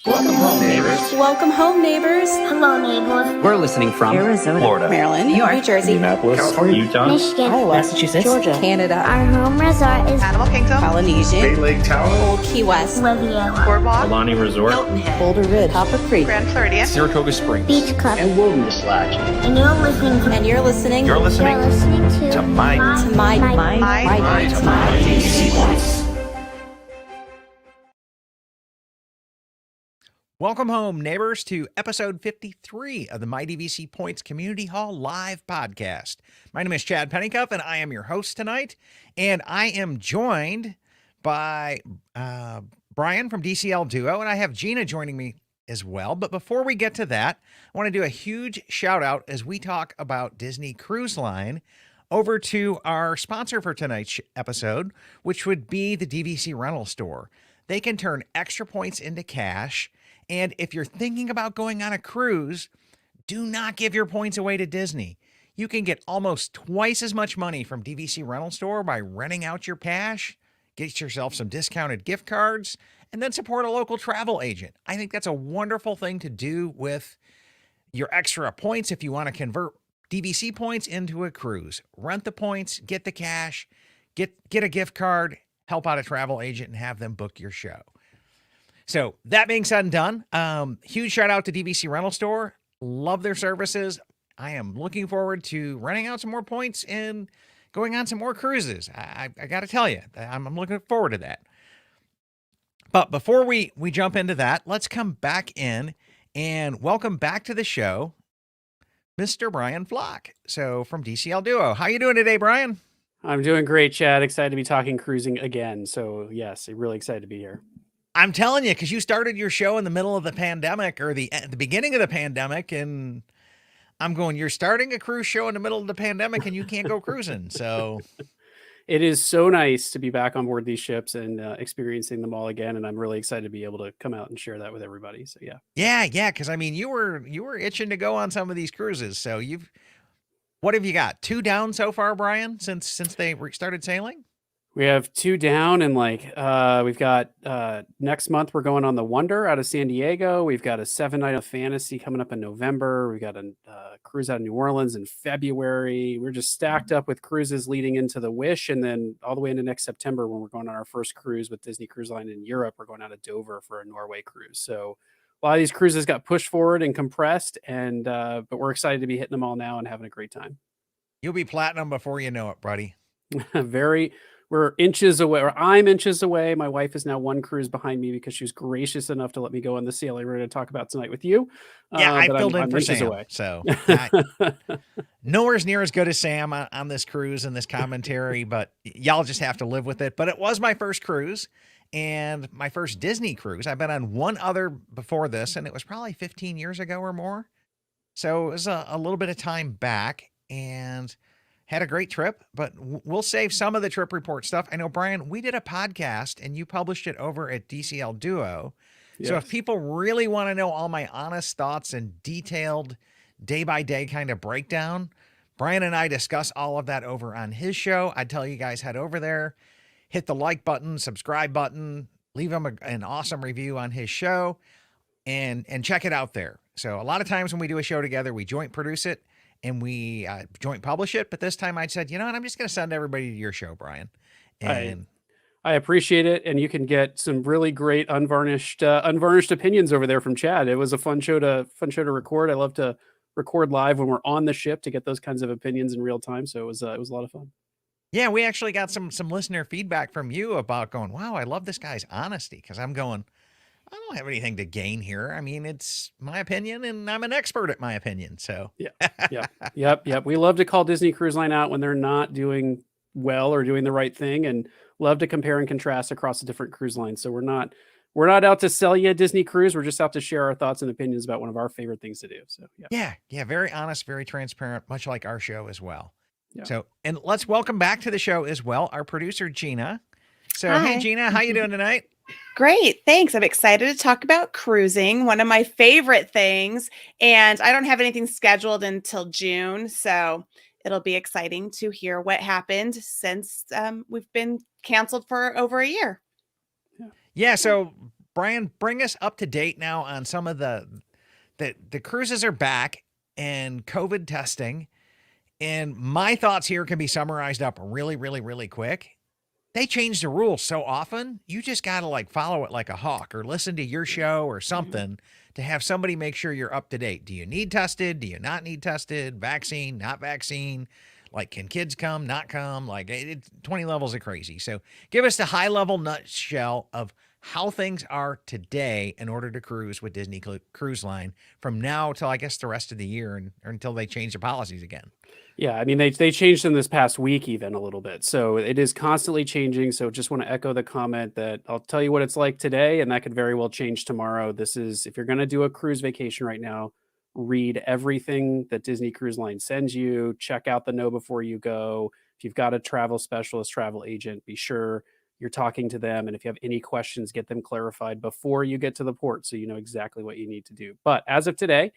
Welcome home, neighbors. Welcome home, neighbors. Hello, neighbors. We're listening from Arizona, Florida, Maryland, New York, New Jersey, Indianapolis, California, Utah, Michigan, Iowa, Massachusetts, Georgia, Canada, Our home resort is Animal Kingdom, Polynesian, Bay Lake Tower, Old Key West, Riviera, Boardwalk, Alani Resort, Hilton Head, Boulder Ridge, Copper Creek, Grand Floridian, Saratoga Springs. Beach Club, and Wilderness Lodge. and you're listening to and you're listening You're listening to my DCC Points. Welcome home, neighbors, to episode 53 of the My DVC Points Community Hall Live podcast. My name is Chad Pennycuff, and I am your host tonight. And I am joined by Brian from DCL Duo, and I have Gina joining me as well. But before we get to that, I want to do a huge shout out as we talk about Disney Cruise Line over to our sponsor for tonight's episode, which would be the DVC Rental Store. They can turn extra points into cash. And if you're thinking about going on a cruise, do not give your points away to Disney. You can get almost twice as much money from DVC Rental Store by renting out your cash, get yourself some discounted gift cards, and then support a local travel agent. I think that's a wonderful thing to do with your extra points if you want to convert DVC points into a cruise. Rent the points, get the cash, get a gift card, help out a travel agent, and have them book your show. So that being said and done, huge shout out to DVC Rental Store. Love their services. I am looking forward to renting out some more points and going on some more cruises. I got to tell you, I'm looking forward to that. But before we jump into that, let's come back in and welcome back to the show, Mr. Brian Flock. So from DCL Duo. How you doing today, Brian? I'm doing great, Chad. Excited to be talking cruising again. So yes, really excited to be here. I'm telling you, because you started your show in the middle of the pandemic or the beginning of the pandemic, and I'm going, you're starting a cruise show in the middle of the pandemic and you can't go cruising. So it is so nice to be back on board these ships and experiencing them all again. And I'm really excited to be able to come out and share that with everybody. So yeah. Because I mean, you were itching to go on some of these cruises. So what have you got? 2 down so far, Brian, since they started sailing? we have 2 down, and we've got next month we're going on the Wonder out of San Diego. We've got a 7-night of Fantasy coming up in November. We've got a cruise out of New Orleans in February. We're just stacked up with cruises leading into the Wish, and then all the way into next September when we're going on our first cruise with Disney Cruise Line in Europe. We're going out of Dover for a Norway cruise. So a lot of these cruises got pushed forward and compressed, and but we're excited to be hitting them all now and having a great time. You'll be platinum before you know it, buddy. We're inches away, or I'm inches away. My wife is now 1 cruise behind me because she was gracious enough to let me go on the sailing we're going to talk about tonight with you. Yeah, I but filled I'm in for inches Sam. away. So nowhere's near as good as Sam on this cruise and this commentary, but y'all just have to live with it. But it was my first cruise and my first Disney cruise. I've been on one other before this, and it was probably 15 years ago or more. So it was a little bit of time back, and had a great trip, but we'll save some of the trip report stuff. I know, Brian, we did a podcast and you published it over at DCL Duo. Yes. So if people really want to know all my honest thoughts and detailed day-by-day kind of breakdown, Brian and I discuss all of that over on his show. I'd tell you guys, head over there, hit the like button, subscribe button, leave him an awesome review on his show, and check it out there. So a lot of times when we do a show together, we joint produce it, and we joint publish it. But this time I said, you know what, I'm just going to send everybody to your show, Brian. And I appreciate it. And you can get some really great unvarnished opinions over there from Chad. It was a fun show to record. I love to record live when we're on the ship to get those kinds of opinions in real time. So it was a lot of fun. Yeah, we actually got some listener feedback from you about going, wow, I love this guy's honesty. Because I'm going, I don't have anything to gain here. I mean, it's my opinion, and I'm an expert at my opinion. So Yep. We love to call Disney Cruise Line out when they're not doing well or doing the right thing, and love to compare and contrast across the different cruise lines. So we're not out to sell you a Disney cruise. We're just out to share our thoughts and opinions about one of our favorite things to do. So yeah, very honest, very transparent, much like our show as well. Yeah. So, and let's welcome back to the show as well our producer Gina. So Hi. Hey Gina, how you doing tonight? Great. Thanks. I'm excited to talk about cruising, one of my favorite things. And I don't have anything scheduled until June. So it'll be exciting to hear what happened since we've been canceled for over a year. Yeah. So Brian, bring us up to date now on some of the cruises are back and COVID testing. And my thoughts here can be summarized up really, really, really quick. They change the rules so often, you just got to like follow it like a hawk or listen to your show or something to have somebody make sure you're up to date. Do you need tested? Do you not need tested? Vaccine, not vaccine? Like, can kids come, not come? Like, it's 20 levels of crazy. So give us the high level nutshell of how things are today in order to cruise with Disney Cruise Line from now till I guess the rest of the year and or until they change the policies again. Yeah, I mean they changed them this past week even a little bit. So it is constantly changing. So just want to echo the comment that I'll tell you what it's like today and that could very well change tomorrow. This is if you're going to do a cruise vacation right now, read everything that Disney Cruise Line sends you, check out the know before you go. If you've got a travel specialist, travel agent, be sure you're talking to them and if you have any questions, get them clarified before you get to the port so you know exactly what you need to do. But as of today,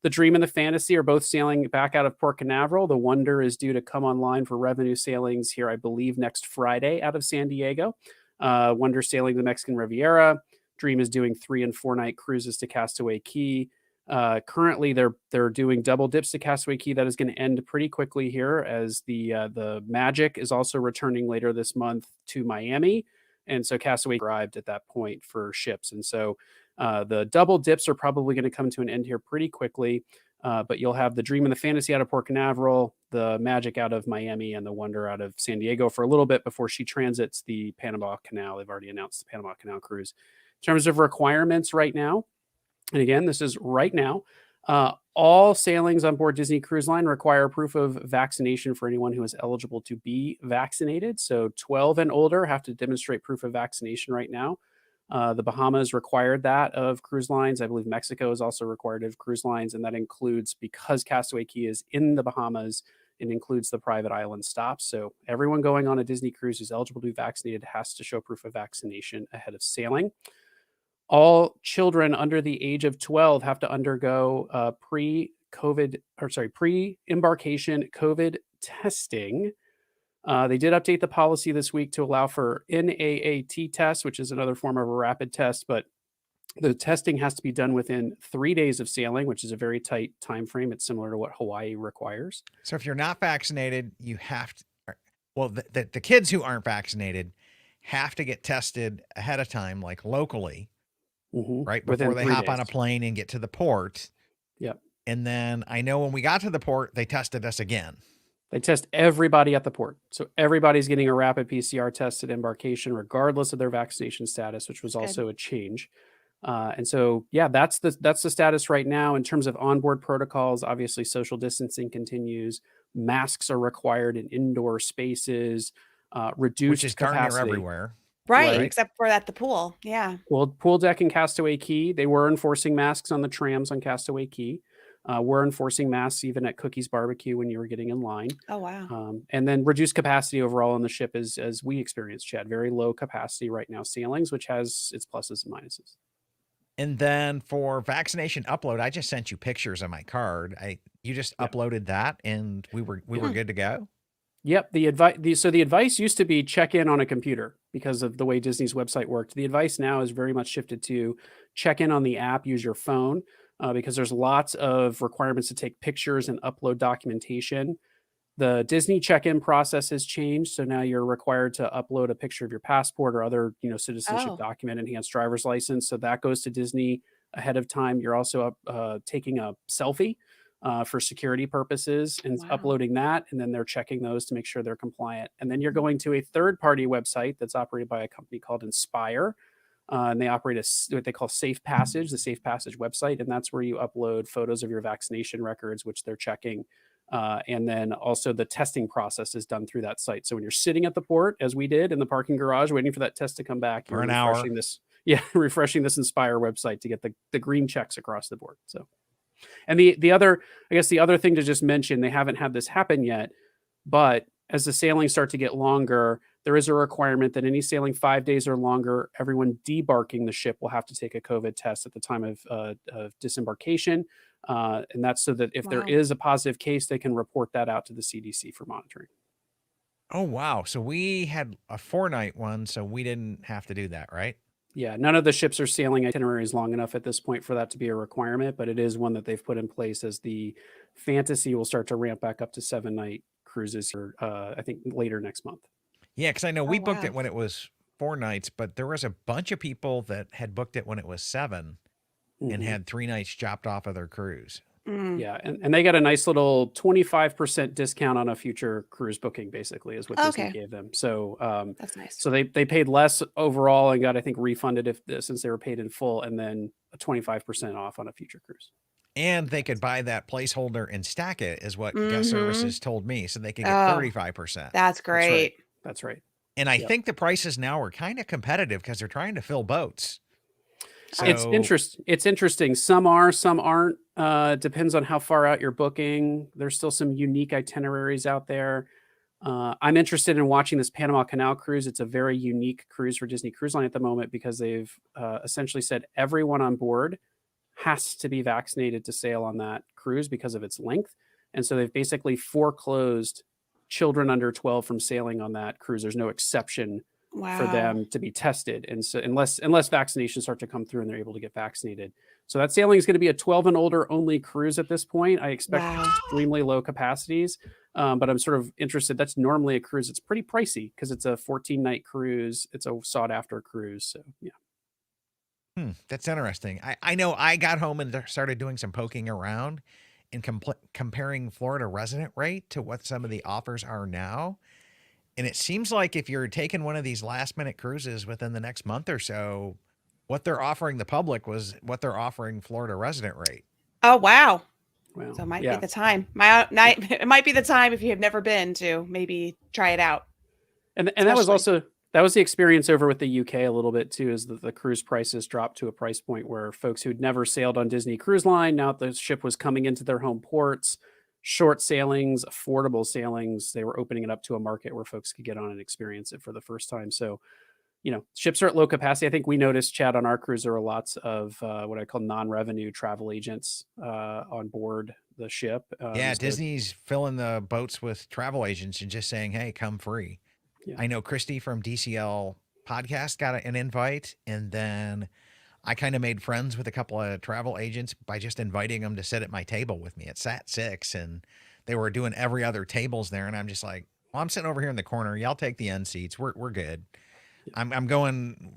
the Dream and the Fantasy are both sailing back out of Port Canaveral. The Wonder is due to come online for revenue sailings here, I believe, next Friday out of San Diego. Wonder sailing the Mexican Riviera. Dream is doing 3 and 4 night cruises to Castaway Cay. Currently, they're doing double dips to Castaway Cay. That is going to end pretty quickly here, as the Magic is also returning later this month to Miami, and so Castaway arrived at that point for ships, and so. The double dips are probably going to come to an end here pretty quickly, but you'll have the Dream and the Fantasy out of Port Canaveral, the Magic out of Miami, and the Wonder out of San Diego for a little bit before she transits the Panama Canal. They've already announced the Panama Canal cruise. In terms of requirements right now, and again, this is right now, all sailings on board Disney Cruise Line require proof of vaccination for anyone who is eligible to be vaccinated. So 12 and older have to demonstrate proof of vaccination right now. The Bahamas required that of cruise lines. I believe Mexico is also required of cruise lines, and that includes, because Castaway Cay is in the Bahamas, it includes the private island stops. So everyone going on a Disney cruise who's eligible to be vaccinated has to show proof of vaccination ahead of sailing. All children under the age of 12 have to undergo pre-embarkation COVID testing. They did update the policy this week to allow for NAAT tests, which is another form of a rapid test, but the testing has to be done within 3 days of sailing, which is a very tight time frame. It's similar to what Hawaii requires. So if you're not vaccinated, you have to, well, the kids who aren't vaccinated have to get tested ahead of time, like locally, right? Before they hop on a plane and get to the port. Yep. And then I know when we got to the port, they tested us again. They test everybody at the port. So everybody's getting a rapid PCR test at embarkation, regardless of their vaccination status, which was also a change. And so, yeah, that's the status right now in terms of onboard protocols. Obviously, social distancing continues. Masks are required in indoor spaces. Reduced which is darn near capacity everywhere. Right, except for at the pool. Yeah. Well, pool deck and Castaway Cay, they were enforcing masks on the trams on Castaway Cay. We're enforcing masks even at Cookie's Barbecue when you were getting in line. Oh, wow. And then reduced capacity overall on the ship as we experienced, Chad. Very low capacity right now sailings, which has its pluses and minuses. And then for vaccination upload, I just sent you pictures of my card. You just uploaded that and we were good to go. Yep. The advice used to be check in on a computer because of the way Disney's website worked. The advice now is very much shifted to check in on the app, use your phone. Because there's lots of requirements to take pictures and upload documentation. The Disney check-in process has changed, so now you're required to upload a picture of your passport or other, citizenship document, enhanced driver's license. So that goes to Disney ahead of time. You're also taking a selfie for security purposes and uploading that, and then they're checking those to make sure they're compliant. And then you're going to a third-party website that's operated by a company called Inspire. And they operate what they call Safe Passage, the Safe Passage website. And that's where you upload photos of your vaccination records, which they're checking. And then also the testing process is done through that site. So when you're sitting at the port, as we did in the parking garage, waiting for that test to come back, for an hour, refreshing this Inspire website to get the green checks across the board. So, and the other thing to just mention, they haven't had this happen yet, but as the sailings start to get longer, there is a requirement that any sailing 5 days or longer, everyone debarking the ship will have to take a COVID test at the time of disembarkation. And that's so that if there is a positive case, they can report that out to the CDC for monitoring. Oh, wow. So we had a 4-night one, so we didn't have to do that, right? Yeah, none of the ships are sailing itineraries long enough at this point for that to be a requirement, but it is one that they've put in place as the Fantasy will start to ramp back up to 7-night cruises here, I think later next month. Yeah, because I know Oh, we booked wow. it when it was 4 nights, but there was a bunch of people that had booked it when it was 7 and Mhm. had 3 nights chopped off of their cruise. Yeah, and they got a nice little 25% discount on a future cruise booking, basically, is what Disney Okay. gave them. So That's nice. so they paid less overall and got, I think, refunded since they were paid in full, and then a 25% off on a future cruise. And they could buy that placeholder and stack it, is what guest Mhm. services told me. So they could get Oh, 35%. that's That's right. great. That's right. And I Yep. think the prices now are kind of competitive because they're trying to fill boats. So It's interesting. Some are, some aren't. Depends on how far out you're booking. There's still some unique itineraries out there. I'm interested in watching this Panama Canal cruise. It's a very unique cruise for Disney Cruise Line at the moment because they've essentially said everyone on board has to be vaccinated to sail on that cruise because of its length. And so they've basically foreclosed children under 12 from sailing on that cruise. There's no exception for Wow. them to be tested. And so unless vaccinations start to come through and they're able to get vaccinated. So that sailing is going to be a 12 and older only cruise at this point. I expect Wow. extremely low capacities. But I'm sort of interested. That's normally a cruise. It's pretty pricey because it's a 14-night cruise. It's a sought after cruise. So yeah. That's interesting. I know I got home and started doing some poking around and comparing Florida resident rate to what some of the offers are now. And it seems like if you're taking one of these last minute cruises within the next month or so, what they're offering the public was what they're offering Florida resident rate. Oh, wow. Well, So it might yeah. be the time. It might be the time if you have never been to maybe try it out. And that was Especially- that was the experience over with the UK a little bit too, is that the cruise prices dropped to a price point where folks who'd never sailed on Disney Cruise Line, now that the ship was coming into their home ports, short sailings, affordable sailings, they were opening it up to a market where folks could get on and experience it for the first time. So, ships are at low capacity. I think we noticed, Chad, on our cruise, there were lots of what I call non-revenue travel agents on board the ship. Yeah, So- Disney's filling the boats with travel agents and just saying, hey, come free. Yeah. I know Christy from DCL podcast got an invite, and then I kind of made friends with a couple of travel agents by just inviting them to sit at my table with me. It sat 6, and they were doing every other tables there, and I'm just like, well, I'm sitting over here in the corner. Y'all take the end seats. We're good. I'm going.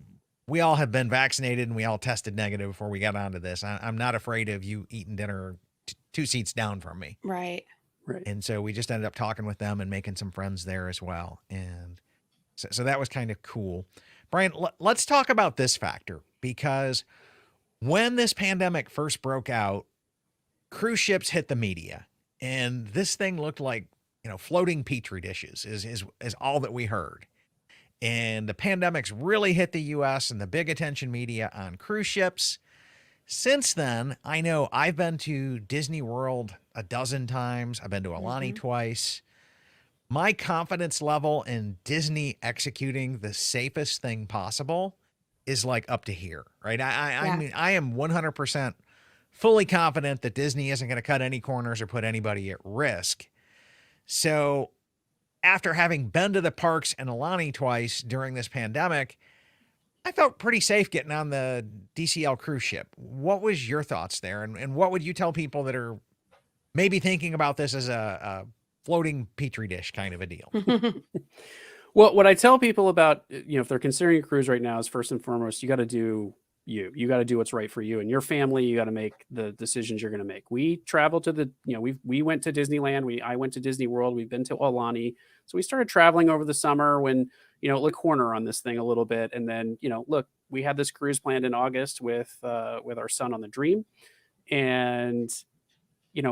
We all have been vaccinated and we all tested negative before we got onto this. I'm not afraid of you eating dinner 2 seats down from me. Right. Right. And so we just ended up talking with them and making some friends there as well. And so that was kind of cool. Brian, let's talk about this factor, because when this pandemic first broke out, cruise ships hit the media, and this thing looked like, floating petri dishes is all that we heard. And the pandemic's really hit the U.S. and the big attention media on cruise ships. Since then, I know I've been to Disney World a dozen times. I've been to Alani twice. My confidence level in Disney executing the safest thing possible is like up to here, right? I mean, I am 100% fully confident that Disney isn't going to cut any corners or put anybody at risk. So after having been to the parks and Alani twice during this pandemic, I felt pretty safe getting on the DCL cruise ship. What was your thoughts there? And what would you tell people that are maybe thinking about this as a floating petri dish kind of a deal? Well, what I tell people about, if they're considering a cruise right now is, first and foremost, you got to do you got to do what's right for you and your family. You got to make the decisions you're going to make. We traveled to we went to Disneyland. I went to Disney World. We've been to Alani. So we started traveling over the summer when, look corner on this thing a little bit. And then, look, we had this cruise planned in August with our son on the Dream. And,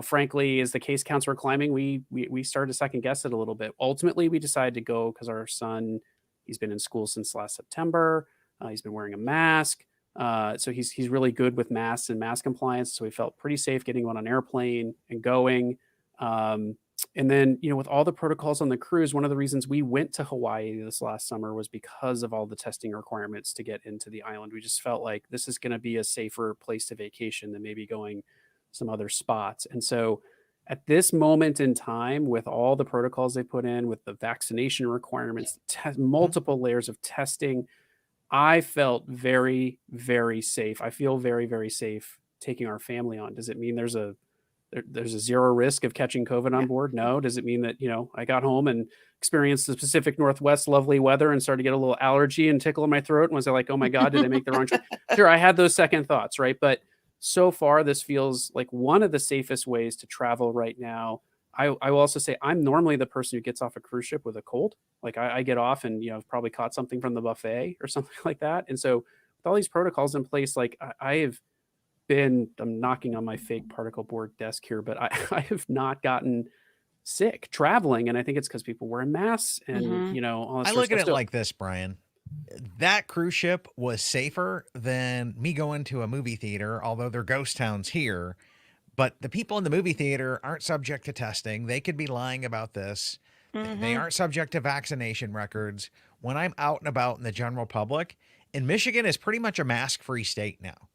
frankly, as the case counts were climbing, we started to second guess it a little bit. Ultimately, we decided to go because our son, he's been in school since last September. He's been wearing a mask. So he's really good with masks and mask compliance. So we felt pretty safe getting on an airplane and going. And then, with all the protocols on the cruise, one of the reasons we went to Hawaii this last summer was because of all the testing requirements to get into the island. We just felt like this is going to be a safer place to vacation than maybe going some other spots. And so at this moment in time, with all the protocols they put in, with the vaccination requirements, multiple layers of testing, I felt very, very safe. I feel very, very safe taking our family on. Does it mean there's a zero risk of catching COVID on board? No. Does it mean that, I got home and experienced the Pacific Northwest lovely weather and started to get a little allergy and tickle in my throat? And was I like, oh my God, did I make the wrong choice? Sure, I had those second thoughts, right? But so far, this feels like one of the safest ways to travel right now. I will also say I'm normally the person who gets off a cruise ship with a cold. Like I get off and, I've probably caught something from the buffet or something like that. And so with all these protocols in place, like I'm knocking on my fake particle board desk here, but I have not gotten sick traveling. And I think it's because people wearing masks and, all this I sort of look at stuff. it like this, Brian. That cruise ship was safer than me going to a movie theater, although they're ghost towns here. But the people in the movie theater aren't subject to testing. They could be lying about this. They aren't subject to vaccination records. When I'm out and about in the general public, and Michigan is pretty much a mask-free state now.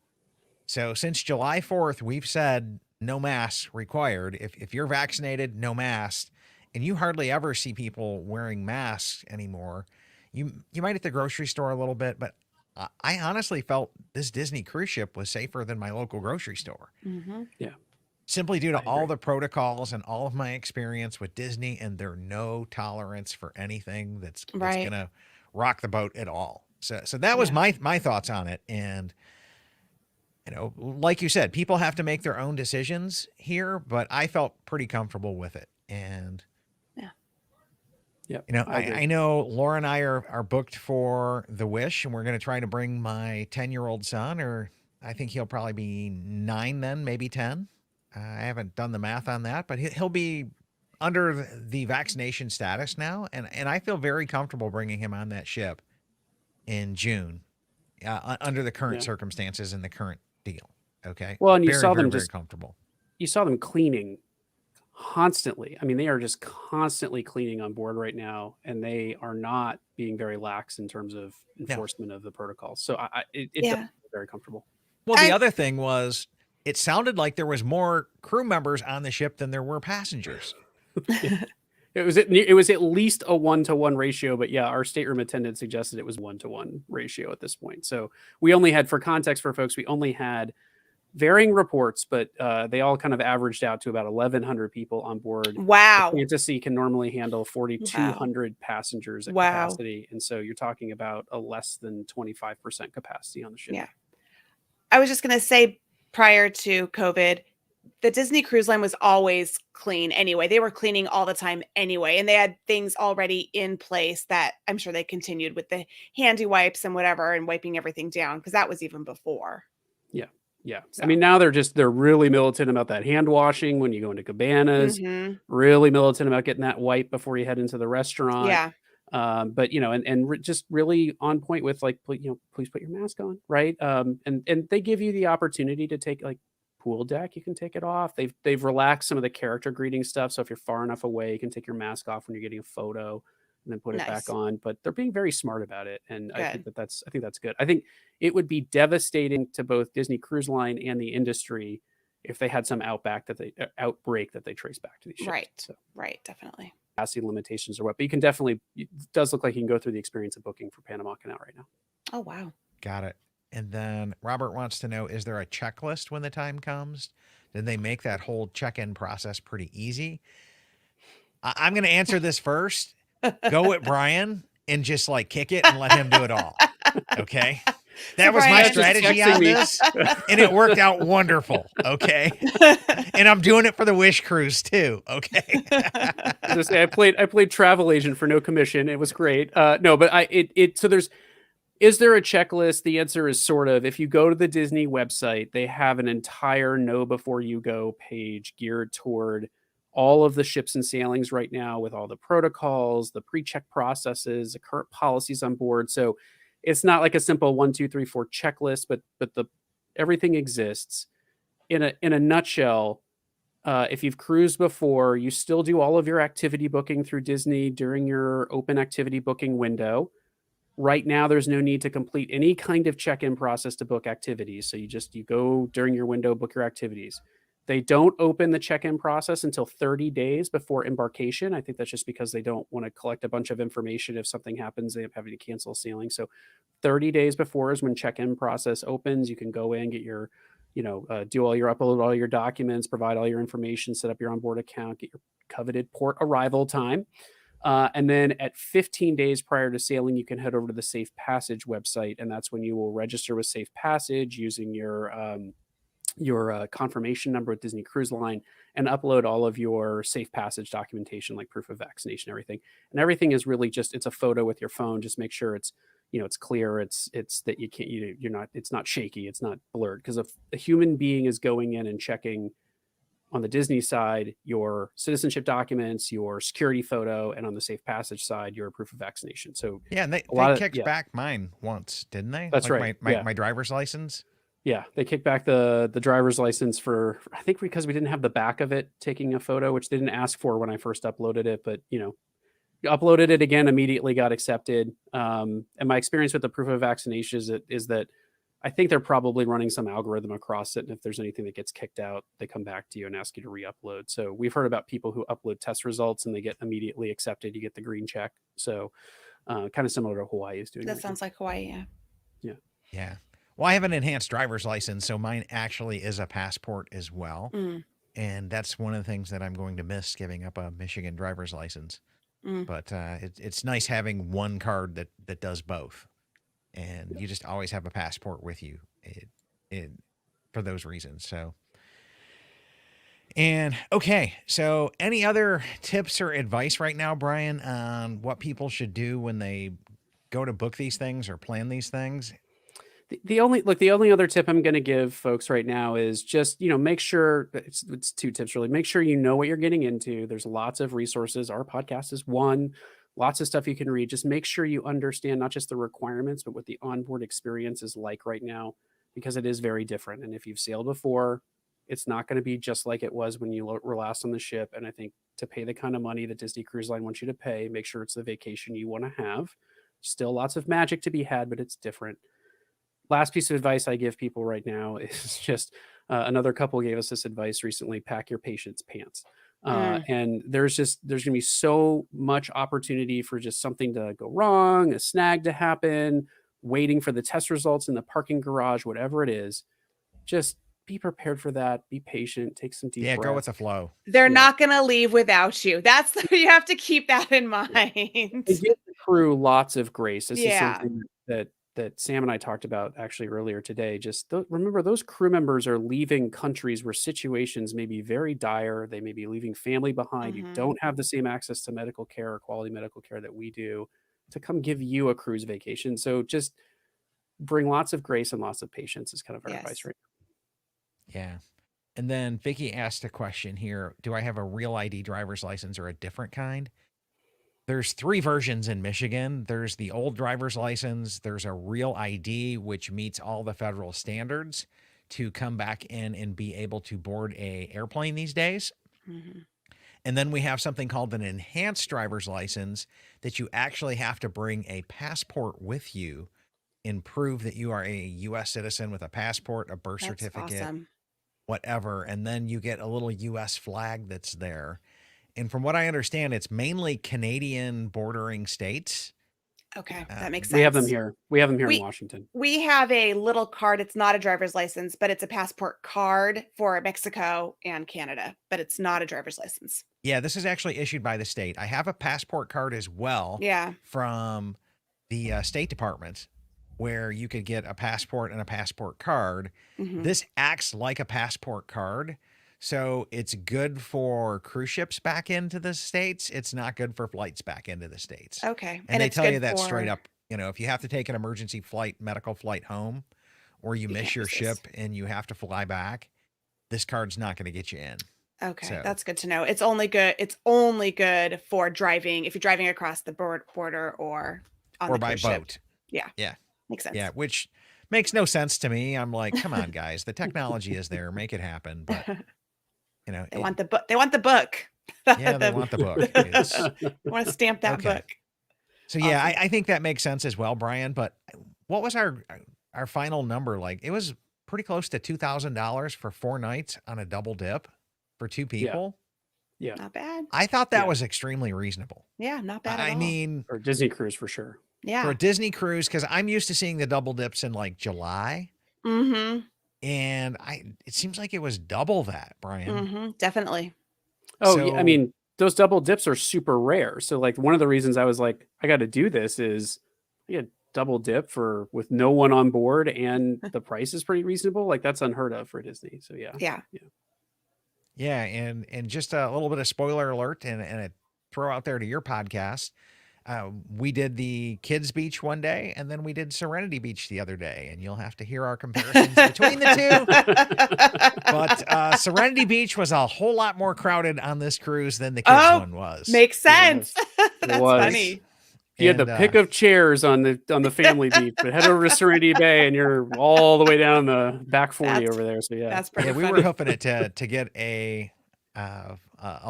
So since July 4th, we've said no masks required. If you're vaccinated, no masks. And you hardly ever see people wearing masks anymore. You might at the grocery store a little bit, but I honestly felt this Disney cruise ship was safer than my local grocery store. Yeah. Simply due to all the protocols and all of my experience with Disney and their no tolerance for anything that's going to rock the boat at all. So that was my thoughts on it. And, like you said, people have to make their own decisions here, but I felt pretty comfortable with it. And, I know Laura and I are booked for the Wish, and we're going to try to bring my 10-year-old son, or I think he'll probably be 9 then, maybe 10. I haven't done the math on that, but he'll be under the vaccination status now. And I feel very comfortable bringing him on that ship in June under the current circumstances and the current deal. Okay. Well, and you very, saw them very just comfortable. You saw them cleaning constantly. I mean, they are just constantly cleaning on board right now, and they are not being very lax in terms of enforcement of the protocols. So it does feel very comfortable. Well, the other thing was, it sounded like there was more crew members on the ship than there were passengers. It was at least a 1-to-1 ratio, but our stateroom attendant suggested it was 1-to-1 ratio at this point. So we only had, for context for folks, we only had varying reports, but they all kind of averaged out to about 1,100 people on board. Wow. The Fantasy can normally handle 4,200 passengers at capacity. And so you're talking about a less than 25% capacity on the ship. Yeah. I was just going to say, prior to COVID, the Disney Cruise Line was always clean anyway. They were cleaning all the time anyway. And they had things already in place that I'm sure they continued with the handy wipes and whatever and wiping everything down, because that was even before. Yeah. Yeah. So. I mean, now they're really militant about that hand washing when you go into cabanas, really militant about getting that wipe before you head into the restaurant. Yeah. But just really on point with like, please put your mask on. Right. And they give you the opportunity to take like pool deck. You can take it off. They've relaxed some of the character greeting stuff. So if you're far enough away, you can take your mask off when you're getting a photo and then put it back on. But they're being very smart about it. And I think that's good. I think it would be devastating to both Disney Cruise Line and the industry if they had some outbreak that they trace back to these ships. Right. So. Right. Definitely. Capacity limitations or what, but you can definitely, it does look like you can go through the experience of booking for Panama Canal right now. Oh, wow. Got it. And then Robert wants to know, is there a checklist when the time comes? Did they make that whole check-in process pretty easy? I'm going to answer this first. Go at Brian and just like kick it and let him do it all. Okay. That was my strategy on this, and it worked out wonderful. Okay. And I'm doing it for the Wish cruise too. Okay. I played travel agent for no commission. It was great. No, but is there a checklist? The answer is sort of. If you go to the Disney website, they have an entire know before you go page geared toward all of the ships and sailings right now, with all the protocols, the pre-check processes, the current policies on board. So it's not like a simple 1, 2, 3, 4 checklist, but everything exists. In a nutshell, if you've cruised before, you still do all of your activity booking through Disney during your open activity booking window. Right now, there's no need to complete any kind of check-in process to book activities. So you go during your window, book your activities. They don't open the check-in process until 30 days before embarkation. I think that's just because they don't want to collect a bunch of information. If something happens, they have to cancel sailing. So 30 days before is when check-in process opens. You can go in, get your, upload all your documents, provide all your information, set up your onboard account, get your coveted port arrival time. And then at 15 days prior to sailing, you can head over to the Safe Passage website. And that's when you will register with Safe Passage using your confirmation number with Disney Cruise Line and upload all of your Safe Passage documentation, like proof of vaccination, everything. And everything is really just, it's a photo with your phone. Just make sure it's, it's clear. It's that you can't, you're not, it's not shaky. It's not blurred. Because if a human being is going in and checking on the Disney side, your citizenship documents, your security photo, and on the Safe Passage side, your proof of vaccination. So Yeah, and they kicked back mine once, didn't they? That's like right. My driver's license. Yeah, they kicked back the driver's license for, I think, because we didn't have the back of it taking a photo, which they didn't ask for when I first uploaded it. But uploaded it again, immediately got accepted. And my experience with the proof of vaccination is that I think they're probably running some algorithm across it. And if there's anything that gets kicked out, they come back to you and ask you to re-upload. So we've heard about people who upload test results and they get immediately accepted. You get the green check. So kind of similar to Hawaii is doing. That sounds like Hawaii. Yeah. Yeah. Well, I have an enhanced driver's license, so mine actually is a passport as well. And that's one of the things that I'm going to miss, giving up a Michigan driver's license. But it's nice having one card that does both. And you just always have a passport with you for those reasons. So, and okay, so any other tips or advice right now, Brian, on what people should do when they go to book these things or plan these things? The only other tip I'm going to give folks right now is just, make sure it's two tips really. Make sure you know what you're getting into. There's lots of resources. Our podcast is one, lots of stuff you can read. Just make sure you understand not just the requirements, but what the onboard experience is like right now, because it is very different. And if you've sailed before, it's not going to be just like it was when you were last on the ship. And I think to pay the kind of money that Disney Cruise Line wants you to pay, make sure it's the vacation you want to have. Still lots of magic to be had, but it's different. Last piece of advice I give people right now is just another couple gave us this advice recently: pack your patient's pants. And there's going to be so much opportunity for just something to go wrong, a snag to happen, waiting for the test results in the parking garage, whatever it is. Just be prepared for that. Be patient. Take some deep breaths. Go with the flow. They're not going to leave without you. You have to keep that in mind. Give the crew lots of grace. This is something that Sam and I talked about actually earlier today. Just remember, those crew members are leaving countries where situations may be very dire. They may be leaving family behind. You don't have the same access to medical care or quality medical care that we do to come give you a cruise vacation. So just bring lots of grace and lots of patience is kind of our advice right now. Yeah. And then Vicky asked a question here. Do I have a real ID driver's license or a different kind? There's 3 versions in Michigan. There's the old driver's license. There's a real ID, which meets all the federal standards to come back in and be able to board a airplane these days. And then we have something called an enhanced driver's license that you actually have to bring a passport with you and prove that you are a U.S. citizen with a passport, a birth certificate, whatever. And then you get a little U.S. flag that's there. And from what I understand, it's mainly Canadian bordering states. Okay, that makes sense. We have them here. We have them here in Washington. We have a little card. It's not a driver's license, but it's a passport card for Mexico and Canada, but it's not a driver's license. Yeah, this is actually issued by the state. I have a passport card as well from the State Department, where you could get a passport and a passport card. This acts like a passport card. So it's good for cruise ships back into the States. It's not good for flights back into the States. Okay. And they tell you that straight up. If you have to take an emergency flight, medical flight home, or you miss your ship and you have to fly back, this card's not going to get you in. Okay. So that's good to know. It's only good for driving, if you're driving across the border or on the cruise boat. Ship. Yeah. Yeah. Makes sense. Yeah. Which makes no sense to me. I'm like, come on, guys, the technology is there. Make it happen. But they want the book. They want the book. Yeah, they want the book. They want to stamp that book. So yeah, I think that makes sense as well, Brian. But what was our final number? Like, it was pretty close to $2,000 for 4 nights on a double dip for 2 people. Yeah. Not bad. I thought that Yeah. was extremely reasonable. Yeah, not bad at I all. mean, Or Disney cruise for sure. for yeah. a Disney cruise, because I'm used to seeing the double dips in like July, Mm-hmm. and it seems like it was double that, Brian. Mm-hmm. Definitely. Oh, yeah, I So- mean, those double dips are super rare. So like one of the reasons I was like, I got to do this is I get double dip with no one on board and the price is pretty reasonable. Like that's unheard of for Disney. So yeah. Yeah. Yeah, and just a little bit of spoiler alert and a throw out there to your podcast. We did the Kids Beach one day, and then we did Serenity Beach the other day, and you'll have to hear our comparisons between the two. But Serenity Beach was a whole lot more crowded on this cruise than the kids one was. Makes sense. That's was. funny. You had the pick of chairs on the family beach, but head over to Serenity Bay and you're all the way down the back 40 That's- over there. So yeah. That's pretty Yeah, we funny. were hoping it to get a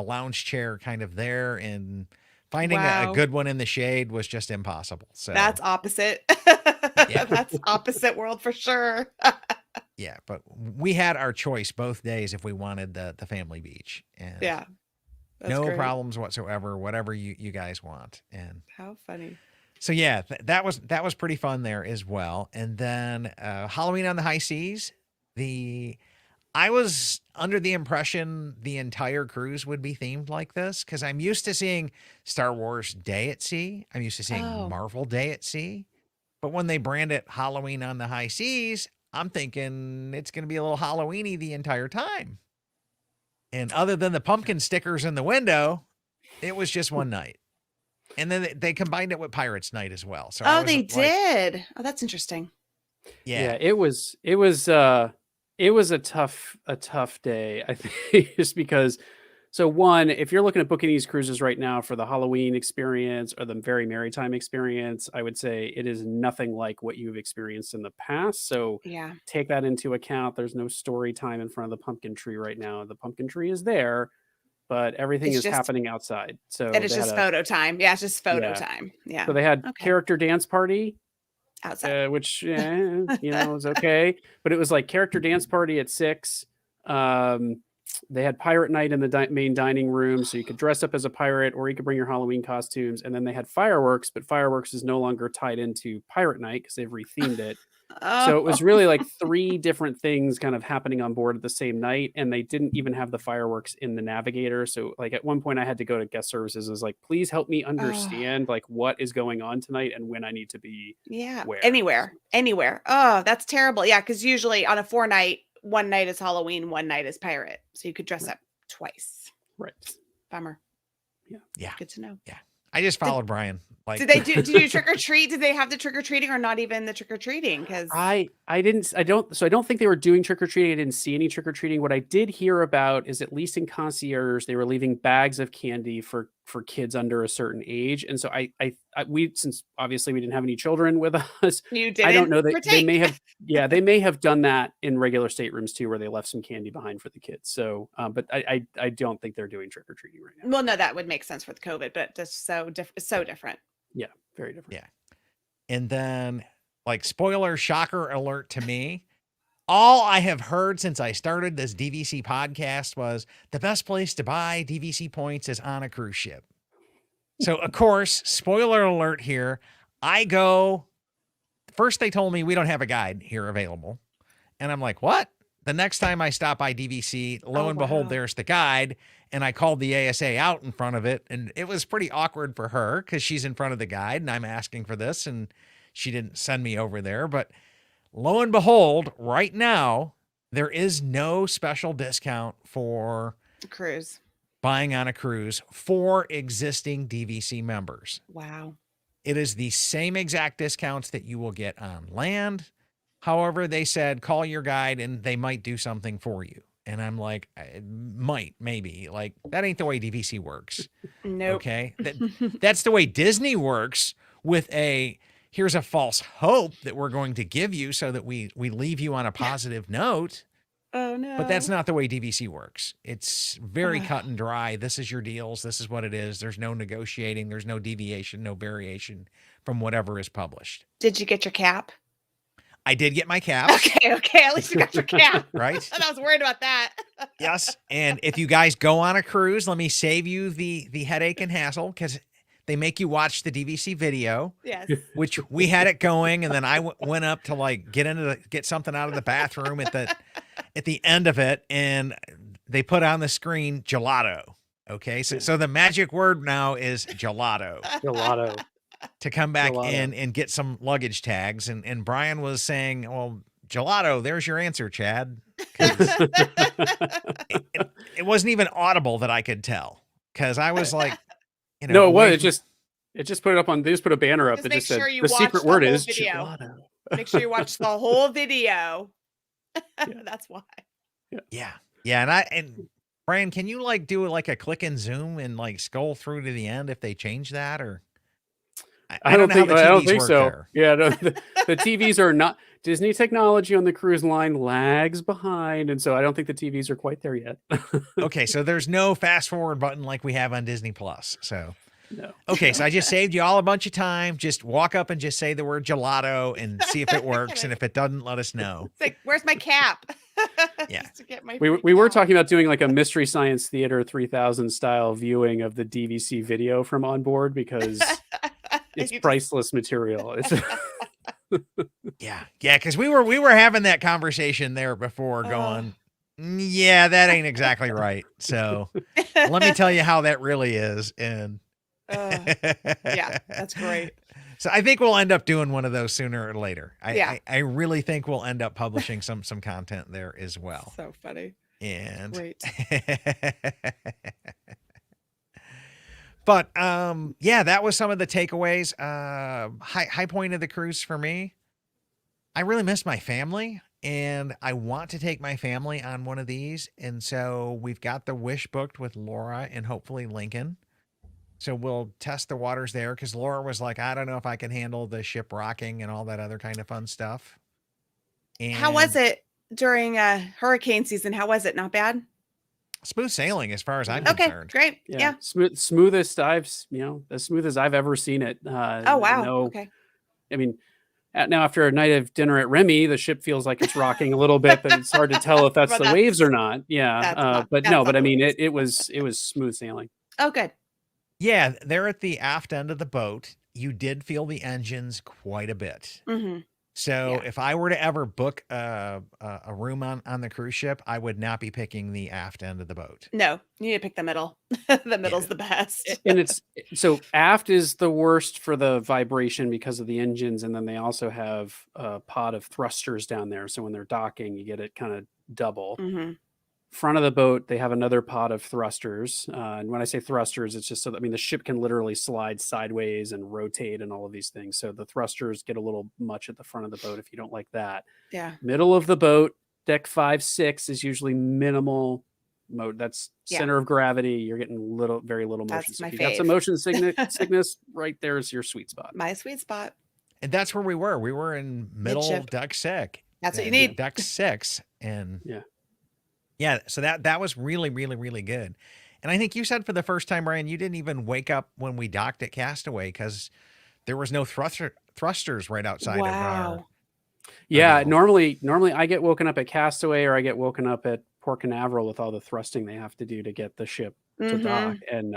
lounge chair kind of there, and finding a Wow. good one in the shade was just impossible. So That's opposite. Yeah. That's opposite world for sure. yeah, but we had our choice both days if we wanted the family beach, and Yeah. That's no great. problems whatsoever, whatever you guys want. And How funny. so yeah, that was pretty fun there as well. And then Halloween on the High Seas, I was under the impression the entire cruise would be themed like this, because I'm used to seeing Star Wars Day at Sea. I'm used to seeing Oh. Marvel Day at Sea. But when they brand it Halloween on the High Seas, I'm thinking it's going to be a little Halloween-y the entire time. And other than the pumpkin stickers in the window, it was just one night. And then they combined it with Pirates Night as well. So I Oh, was they like, did. Oh, that's interesting. Yeah. It was a tough day, I think, just because. So one, if you're looking at booking these cruises right now for the Halloween experience or the Very Maritime experience, I would say it is nothing like what you've experienced in the past. So Yeah. take that into account. There's no story time in front of the pumpkin tree right now. The pumpkin tree is there, but everything It's is just- happening outside. So And it's they just had a- photo time. Yeah, it's just photo Yeah. time. Yeah. So they had Okay. character dance party, Outside. which was okay, but it was like character dance party at 6. They had pirate night in the main dining room, so you could dress up as a pirate or you could bring your Halloween costumes. And then they had fireworks, but fireworks is no longer tied into pirate night because they've rethemed it. So it was really like 3 different things kind of happening on board at the same night, and they didn't even have the fireworks in the navigator. So like at one point I had to go to guest services. I was like, please help me understand like what is going on tonight and when I need to be. Yeah. Where? Anywhere. Oh, that's terrible. Yeah, because usually on a 4-night, one night is Halloween, one night is pirate. So you could dress up twice. Right. Bummer. Yeah. Good to know. I just followed Brian. Like, Did they do trick or treat? Did they have the trick or treating or not even the trick or treating? Because I don't think they were doing trick or treating. I didn't see any trick or treating. What I did hear about is at least in concierge, they were leaving bags of candy for kids under a certain age. And so we, since obviously we didn't have any children with us, you didn't. I don't know that they partake. they may have done that in regular staterooms too, where they left some candy behind for the kids. So, but I don't think they're doing trick or treating right now. Well, no, that would make sense with COVID, but just so different. Yeah, very different. Yeah. And then, like, spoiler shocker alert to me. All I have heard since I started this DVC podcast was the best place to buy DVC points is on a cruise ship. So, of course, spoiler alert here. First they told me we don't have a guide here available. And I'm like, what? The next time I stop by DVC, lo and behold, wow. there's the guide. And I called the ASA out in front of it. And it was pretty awkward for her because she's in front of the guide and I'm asking for this. And she didn't send me over there. But lo and behold, right now, there is no special discount for Cruise. buying on a cruise for existing DVC members. Wow. It is the same exact discounts that you will get on land. However, they said, call your guide and they might do something for you. And I'm like, maybe. Like, that ain't the way DVC works. Nope. Okay. That's the way Disney works with here's a false hope that we're going to give you so that we leave you on a positive note. Oh no. But that's not the way DVC works. It's very cut and dry. This is your deals. This is what it is. There's no negotiating. There's no deviation, no variation from whatever is published. Did you get your cap? I did get my cap. Okay. At least you got your cap. Right? And I was worried about that. Yes. And if you guys go on a cruise, let me save you the headache and hassle because they make you watch the DVC video. Yes. Which we had it going, and then I went up to like get something out of the bathroom at the end of it, and they put on the screen gelato. Okay, so the magic word now is gelato. Gelato. To come back Gelato. in and get some luggage tags, and Brian was saying, "Well, gelato, there's your answer, Chad." It wasn't even audible that I could tell because I was like, you know, No, it was. waiting- It just put it up on. They just put a banner up Just that make just said sure you the watch secret the word whole is video. gelato. Make sure you watch the whole video. That's why. Yeah. And Brian, can you like do like a click and zoom and like scroll through to the end if they change that or? I don't know how think. the I don't TVs think work so. there. Yeah, no, the TVs are not. Disney technology on the cruise line lags behind, and so I don't think the TVs are quite there yet. Okay, so there's no fast forward button like we have on Disney Plus. So No. okay, so I just saved you all a bunch of time. Just walk up and just say the word gelato and see if it works. And if it doesn't, let us know. It's like, where's my cap? Yeah. Just to get my We free were cap. talking about doing like a Mystery Science Theater 3000 style viewing of the DVC video from Onboard because it's You just- priceless material. It's Yeah, because we were having that conversation there before, going, yeah, that ain't exactly right. So let me tell you how that really is. And yeah, that's great. So I think we'll end up doing one of those sooner or later. Yeah. I really think we'll end up publishing some content there as well. So funny. And Great. But yeah, that was some of the takeaways. High point of the cruise for me. I really miss my family, and I want to take my family on one of these. And so we've got the Wish booked with Laura and hopefully Lincoln. So we'll test the waters there because Laura was like, I don't know if I can handle the ship rocking and all that other kind of fun stuff. And How was it during hurricane season? How was it? Not bad? smooth sailing as far as I'm Okay, concerned. great. Yeah. smoothest as smooth as I've ever seen it. Oh, wow. No, Okay. I mean, now after a night of dinner at Remy, the ship feels like it's rocking a little bit, but it's hard to tell if that's Well, the that's- waves or not. Yeah, that's not- but that's no, not but I the mean, waves. it was smooth sailing. Oh, good. Yeah, they're at the aft end of the boat. You did feel the engines quite a bit. Hmm. So Yeah. if I were to ever book a room on the cruise ship, I would not be picking the aft end of the boat. No, you need to pick the middle. The middle's the best. And it's so aft is the worst for the vibration because of the engines, and then they also have a pod of thrusters down there. So when they're docking, you get it kind of double. Hmm. Front of the boat, they have another pod of thrusters. And when I say thrusters, it's just so that, I mean, the ship can literally slide sideways and rotate and all of these things. So the thrusters get a little much at the front of the boat if you don't like that. Yeah. Middle of the boat, deck 5, 6 is usually minimal mode. That's Yeah. center of gravity. You're getting very little motion. That's So my if you got some fave. motion sickness, right there's your sweet spot. My sweet spot. And that's where we were. We were in middle Midship. deck 6. That's what you need. Deck 6. And yeah, so that was really, really, really good. And I think you said for the first time, Ryan, you didn't even wake up when we docked at Castaway because there was no thrusters right outside of Wow. Yeah, know. normally I get woken up at Castaway or I get woken up at Port Canaveral with all the thrusting they have to do to get the ship to Mhm. dock. And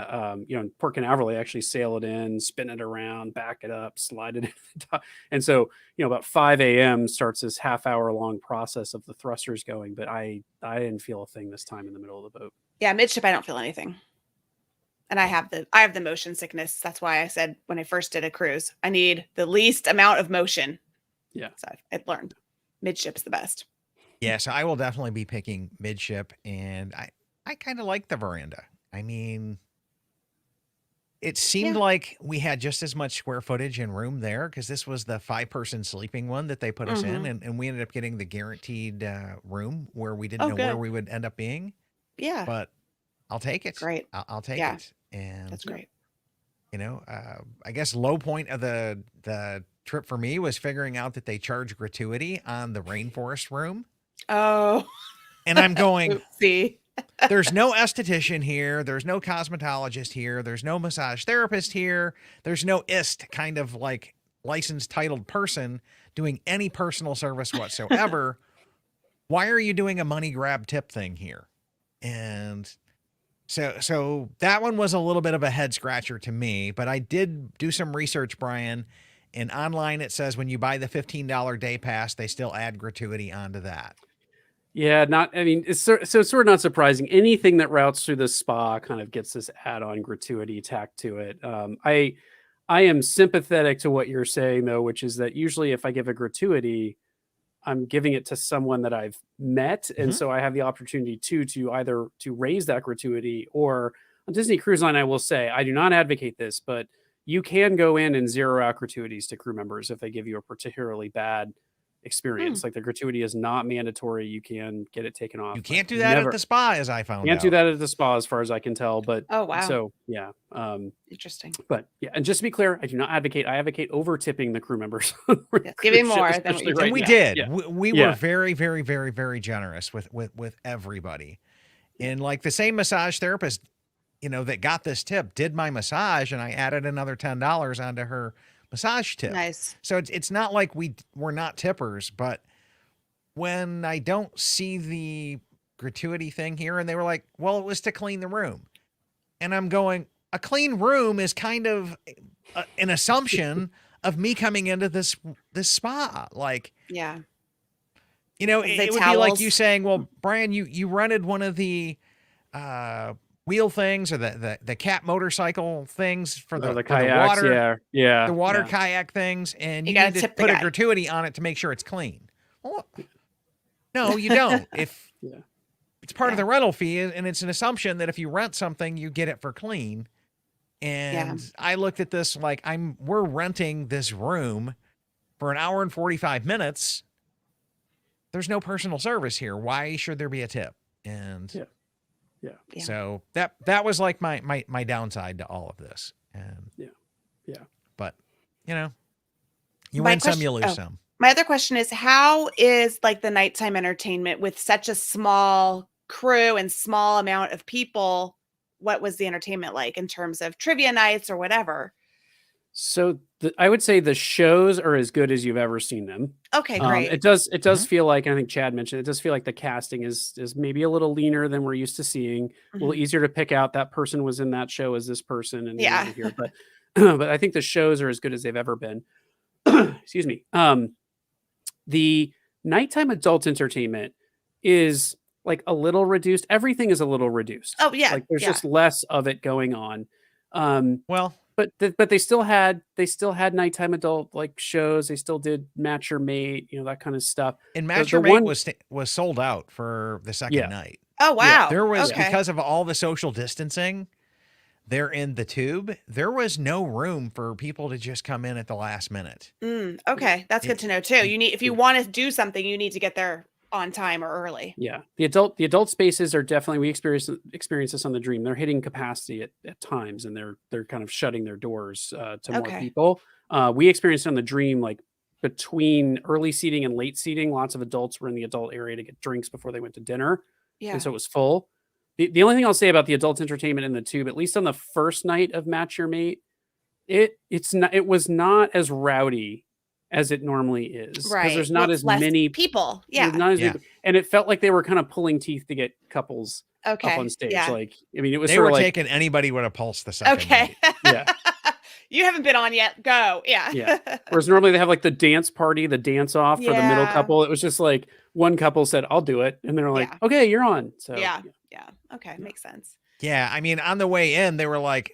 in Port Canaveral, they actually sail it in, spin it around, back it up, slide it in the dock. And so, about 5 a.m. starts this half-hour long process of the thrusters going. But I didn't feel a thing this time in the middle of the boat. Yeah, midship, I don't feel anything. And I have the motion sickness. That's why I said when I first did a cruise, I need the least amount of motion. Yeah. So I've learned midship's the best. Yeah, so I will definitely be picking midship, and I kind of like the veranda. I mean, it seemed like we had just as much square footage and room there because this was the 5-person sleeping one that they put us in, and we ended up getting the guaranteed room where we didn't know where good. we would end up being. Yeah. But I'll take it. Great. I'll take Yeah. it. And That's great. I guess low point of the trip for me was figuring out that they charge gratuity on the rainforest room. Oh, And I'm going, oopsie. there's no esthetician here. There's no cosmetologist here. There's no massage therapist here. There's no IST kind of like licensed titled person doing any personal service whatsoever. Why are you doing a money grab tip thing here? And so that one was a little bit of a head scratcher to me, but I did do some research, Brian, and online it says when you buy the $15 day pass, they still add gratuity onto that. Yeah, I mean, so it's sort of not surprising. Anything that routes through the spa kind of gets this add-on gratuity tacked to it. I am sympathetic to what you're saying, though, which is that usually if I give a gratuity, I'm giving it to someone that I've met. And so I have the opportunity to either to raise that gratuity, or on Disney Cruise Line, I will say, I do not advocate this, but you can go in and zero out gratuities to crew members if they give you a particularly bad experience. Like the gratuity is not mandatory. You can get it taken off. You can't do that at the spa, as I found out. Can't do that at the spa, as far as I can tell. But oh wow, so yeah, interesting. But yeah, and just to be clear, I do not advocate. I advocate over tipping the crew members. Yes, giving more than what you And we now. did. Yeah. We were very, very, very, very generous with everybody. And like the same massage therapist, that got this tip did my massage, and I added another $10 onto her massage tip. Nice. So it's not like we're not tippers, but when I don't see the gratuity thing here, and they were like, well, it was to clean the room. And I'm going, a clean room is kind of an assumption of me coming into this spa. Like, Yeah. it would be like you saying, well, Brian, you rented one of the wheel things or the cat motorcycle things for the kayaks, water, yeah, the water kayak things, and you gotta need to tip the put a guy. gratuity on it to make sure it's clean. Well, no, you don't. If it's part of the rental fee, and it's an assumption that if you rent something, you get it for clean. And I looked at this like we're renting this room for an hour and 45 minutes. There's no personal service here. Why should there be a tip? And yeah. so that was like my downside to all of this. And but you win some, you lose some. My other question is, how is like the nighttime entertainment with such a small crew and small amount of people? What was the entertainment like in terms of trivia nights or whatever? So I would say the shows are as good as you've ever seen them. Okay, great. It does feel like, I think Chad mentioned, it does feel like the casting is maybe a little leaner than we're used to seeing. A little easier to pick out that person was in that show as this person, and here. But but I think the shows are as good as they've ever been. Excuse me. The nighttime adult entertainment is like a little reduced. Everything is a little reduced. Oh yeah, like there's just less of it going on. But they still had nighttime adult like shows. They still did Match Your Mate, that kind of stuff. And Match Your Mate was sold out for the second night. Oh wow. There was because of all the social distancing there in the tube, there was no room for people to just come in at the last minute. Okay, that's good to know too. You need, if you want to do something, you need to get there on time or early. Yeah. The adult spaces are definitely, we experience this on the Dream. They're hitting capacity at times, and they're kind of shutting their doors to more people. We experienced it on the Dream, like between early seating and late seating, lots of adults were in the adult area to get drinks before they went to dinner. Yeah. And so it was full. The only thing I'll say about the adult entertainment in the tube, at least on the first night of Match Your Mate, it was not as rowdy as it normally is. Right. Because there's not as many people. Yeah. Not as many, and it felt like they were kind of pulling teeth to get couples up on stage. Yeah. Like, I mean, it was they sort were of like taking anybody with a pulse the second Okay. night. Yeah. You haven't been on yet. Go. Yeah. Yeah. Whereas normally they have like the dance party, the dance off for the middle couple. It was just like one couple said, "I'll do it," and they're like, "Okay, you're on." So Yeah. Okay, makes sense. Yeah, I mean, on the way in, they were like,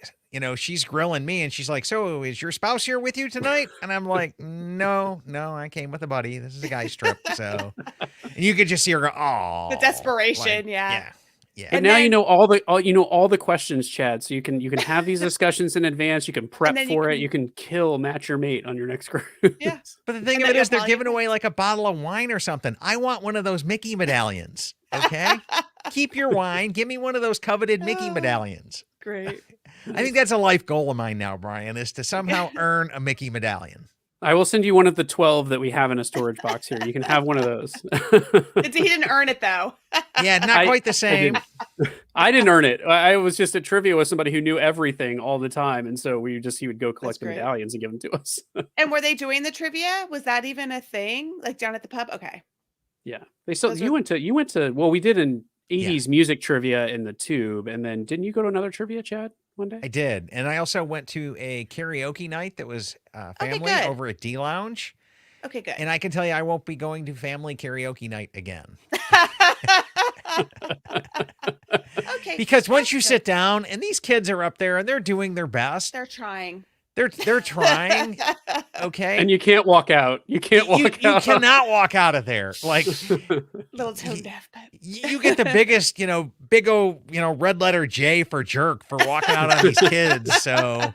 she's grilling me, and she's like, "So, is your spouse here with you tonight?" And I'm like, No, I came with a buddy. This is a guy's trip." So, and you could just see her go, "Oh, The desperation, like, yeah. Yeah. And now you know all the questions, Chad. So you can have these discussions in advance. You can prep for it. You can kill Match Your Mate on your next cruise. Yeah. But the thing of it is, they're giving away like a bottle of wine or something. I want one of those Mickey medallions. Okay, keep your wine. Give me one of those coveted Mickey medallions. Great. I think that's a life goal of mine now, Brian, is to somehow earn a Mickey medallion. I will send you one of the 12 that we have in a storage box here. You can have one of those. He didn't earn it though. Yeah, not quite the same. I didn't earn it. I was just at trivia with somebody who knew everything all the time, and so he would go collect the great. medallions and give them to us. And were they doing the trivia? Was that even a thing? Like down at the pub? Okay. Yeah, they still. Those You are- went to. Well, we did an '80s music trivia in the Tube, and then didn't you go to another trivia, Chad, one day? I did. And I also went to a karaoke night that was family good. over at D Lounge. Okay, good. And I can tell you, I won't be going to family karaoke night again. Okay. Because once that's you good. sit down and these kids are up there and they're doing their best, They're trying. they're trying. Okay. And you can't walk out. You can't walk you out. cannot walk out of there. Like Little tone deaf, but you get the biggest, big old, red letter J for jerk for walking out on these kids. So,